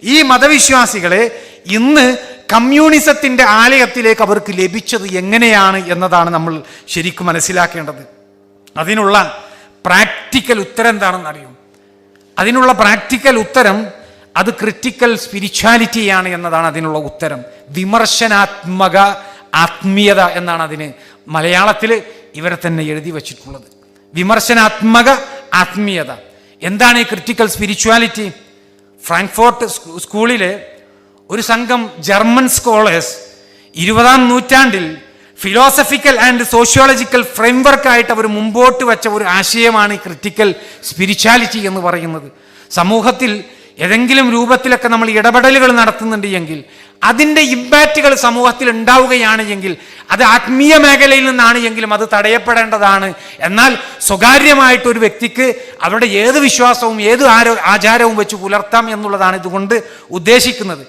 ഈ മതവിശ്വാസികളെ ഇന്ന് കമ്മ്യൂണിസത്തിൻ്റെ ആലയത്തിലേക്ക് അവർക്ക് ലഭിച്ചത് എങ്ങനെയാണ് എന്നതാണ് നമ്മൾ ശരിക്കും മനസ്സിലാക്കേണ്ടത്. അതിനുള്ള പ്രാക്ടിക്കൽ ഉത്തരം എന്താണെന്ന് അറിയും. അതിനുള്ള പ്രാക്ടിക്കൽ ഉത്തരം അത് ക്രിട്ടിക്കൽ സ്പിരിച്വാലിറ്റിയാണ് എന്നതാണ് അതിനുള്ള ഉത്തരം. വിമർശനാത്മക ആത്മീയത എന്നാണ് അതിന് മലയാളത്തിൽ ഇവരെ തന്നെ എഴുതി വച്ചിട്ടുള്ളത്. വിമർശനാത്മക ആത്മീയത. എന്താണ് ഈ ക്രിട്ടിക്കൽ സ്പിരിച്വാലിറ്റി? ഫ്രാങ്ക്ഫോർട്ട് സ്കൂളിലെ ഒരു സംഘം ജർമ്മൻ സ്കോളേഴ്സ് 20-ാം നൂറ്റാണ്ടിൽ ഫിലോസഫിക്കൽ ആൻഡ് സോഷ്യോളജിക്കൽ ഫ്രെയിംവർക്കായിട്ട് അവർ മുമ്പോട്ട് വെച്ച ഒരു ആശയമാണ് ഈ ക്രിട്ടിക്കൽ സ്പിരിച്വാലിറ്റി എന്ന് പറയുന്നത്. സമൂഹത്തിൽ ഏതെങ്കിലും രൂപത്തിലൊക്കെ നമ്മൾ ഇടപെടലുകൾ നടത്തുന്നുണ്ട് എങ്കിൽ അതിൻ്റെ ഇമ്പാക്റ്റുകൾ സമൂഹത്തിൽ ഉണ്ടാവുകയാണ് എങ്കിൽ അത് ആത്മീയ മേഖലയിൽ നിന്നാണ് എങ്കിലും അത് തടയപ്പെടേണ്ടതാണ്. എന്നാൽ സ്വകാര്യമായിട്ടൊരു വ്യക്തിക്ക് അവരുടെ ഏത് വിശ്വാസവും ഏത് ആചാരവും വെച്ച് പുലർത്താം എന്നുള്ളതാണ് ഇതുകൊണ്ട് ഉദ്ദേശിക്കുന്നത്.